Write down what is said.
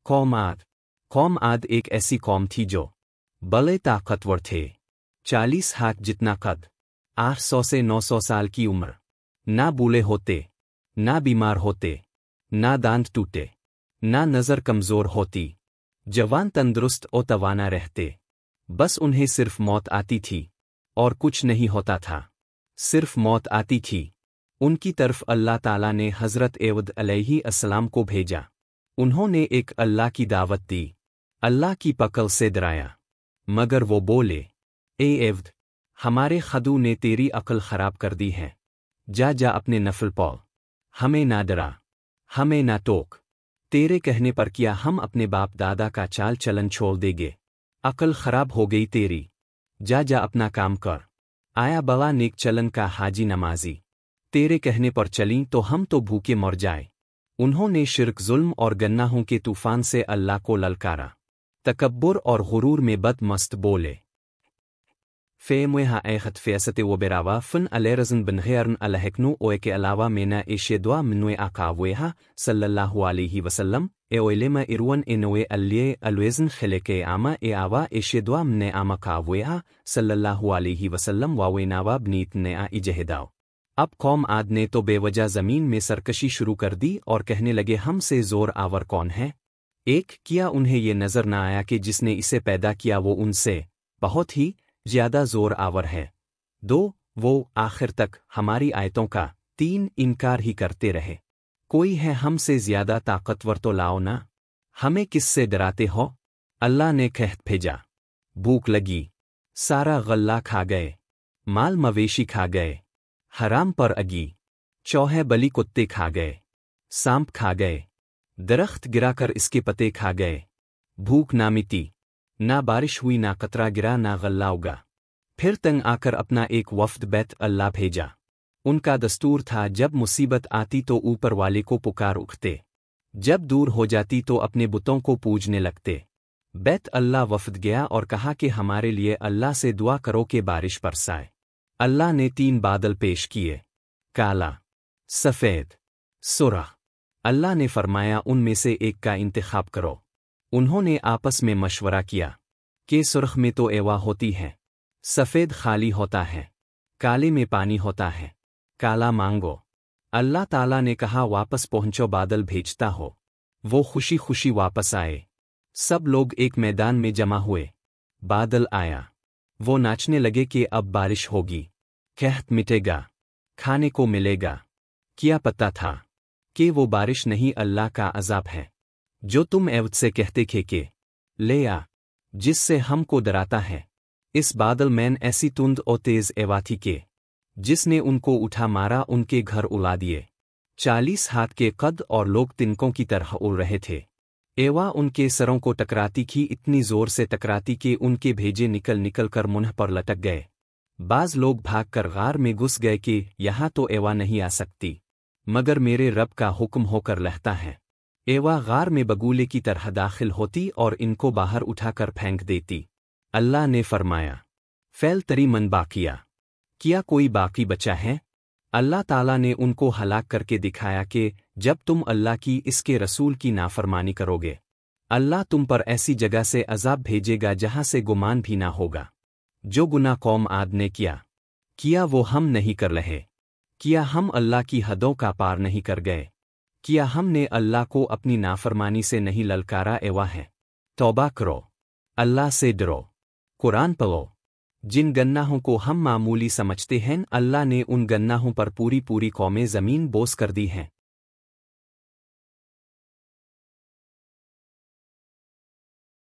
कौम आद एक ऐसी कौम थी जो बड़े ताकतवर थे, 40 हाथ जितना कद, 800 से 900 साल की उम्र, ना बूढ़े होते, ना बीमार होते, ना दांत टूटे, ना नज़र कमज़ोर होती, जवान तंदुरुस्त और तवाना रहते। बस उन्हें सिर्फ मौत आती थी और कुछ नहीं होता था, सिर्फ मौत आती थी। उनकी तरफ अल्लाह ताला ने हज़रत एवद अलैहि अस्सलाम को भेजा। उन्होंने एक अल्लाह की दावत दी, अल्लाह की पकड़ से डराया, मगर वो बोले, ए एवद, हमारे खदू ने तेरी अक्ल खराब कर दी है, जा अपने नफल पौ, हमें ना डरा, हमें ना टोक। तेरे कहने पर क्या हम अपने बाप दादा का चाल चलन छोड़ देंगे? अक्ल खराब हो गई तेरी, जा अपना काम कर। आया बड़ा नेक चलन का हाजी नमाजी, तेरे कहने पर चलीं तो हम तो भूखे मर जाए। उन्होंने शिर्क, जुल्म और गन्नाहों के तूफान से अल्लाह को ललकारा, तकब्बुर और गुरूर में बदमस्त बोले। फ़ेमुहा ऐखत फ़ेसते व बेरावा फ़न अलैरज़न बिन ग़ैरन अलहकनु ओए के अलावा मेना एशेद्वा मिनुए आकावेहा सल्लल्लाहु अलैहि वसल्लम ए ओइलेमा इरुवन एनोए अल्लिए अलवेज़न ख़िलेके आमा ए आवा एशेद्वा मने आमा कावेहा सल्लल्लाहु अलैहि वसल्लम वावेनावा बनीत ने आ इजहदाओ। अब कौम आद ने तो बेवजह ज़मीन में सरकशी शुरू कर दी और कहने लगे, हमसे ज़ोर आवर कौन है? एक, क्या उन्हें ये नज़र न आया कि जिसने इसे पैदा किया वो उनसे बहुत ही ज़्यादा ज़ोर आवर है? दो, वो आखिर तक हमारी आयतों का 3 इनकार ही करते रहे। कोई है हमसे ज़्यादा ताकतवर तो लाओ ना, हमें किससे डराते हो? अल्लाह ने कह भेजा, भूख लगी, सारा गल्ला खा गए, माल मवेशी खा गए, हराम पर अगी, चौहे बली कुत्ते खा गए, सांप खा गए, दरख्त गिराकर इसके पत्ते खा गए, भूख ना मिटी, ना बारिश हुई, ना कतरा गिरा, ना गल्ला उगा। फिर तंग आकर अपना एक वफ्द बैत अल्लाह भेजा। उनका दस्तूर था जब मुसीबत आती तो ऊपर वाले को पुकार उठते, जब दूर हो जाती तो अपने बुतों को पूजने लगते। बैत अल्लाह वफ्द गया और कहा कि हमारे लिए अल्लाह से दुआ करो कि बारिश बरसाए। अल्लाह ने 3 बादल पेश किए, काला, सफ़ेद, सुरख। अल्लाह ने फरमाया, उनमें से एक का इंतखाब करो। उन्होंने आपस में मशवरा किया कि सुरख में तो एवा होती है, सफ़ेद खाली होता है, काले में पानी होता है, काला मांगो। अल्लाह ताला ने कहा, वापस पहुंचो, बादल भेजता हो। वो खुशी खुशी वापस आए। सब लोग एक मैदान में जमा हुए। बादल आया, वो नाचने लगे कि अब बारिश होगी, कहत मिटेगा, खाने को मिलेगा। क्या पता था कि वो बारिश नहीं, अल्लाह का अज़ाब है, जो तुम एवद से कहते थे कि ले आ, जिससे हमको डराता है। इस बादल में ऐसी तुंद और तेज एवा थी कि जिसने उनको उठा मारा, उनके घर उड़ा दिए। 40 हाथ के कद और लोग तिनकों की तरह उड़ रहे थे। एवा उनके सरों को टकराती थी, इतनी जोर से टकराती कि उनके भेजे निकल निकल कर मुंह पर लटक गए। बाज लोग भागकर गार में घुस गए कि यहाँ तो एवा नहीं आ सकती, मगर मेरे रब का हुक्म होकर रहता है। एवा गार में बगूले की तरह दाखिल होती और इनको बाहर उठाकर फेंक देती। अल्लाह ने फरमाया, फैल तरी मन बाकिया, क्या कोई बाकी बचा है? अल्लाह ताला ने उनको हलाक करके दिखाया कि जब तुम अल्लाह की, इसके रसूल की नाफरमानी करोगे, अल्लाह तुम पर ऐसी जगह से अजाब भेजेगा जहां से गुमान भी ना होगा। जो गुनाह कौम आद ने किया वो हम नहीं कर रहे? क्या हम अल्लाह की हदों का पार नहीं कर गए? क्या हमने अल्लाह को अपनी नाफरमानी से नहीं ललकारा? एवा है, तौबा करो, अल्लाह से डरो, कुरान पढ़ो। जिन गन्नाहों को हम मामूली समझते हैं, अल्लाह ने उन गन्नाहों पर पूरी पूरी कौमें ज़मीन बोस कर दी हैं।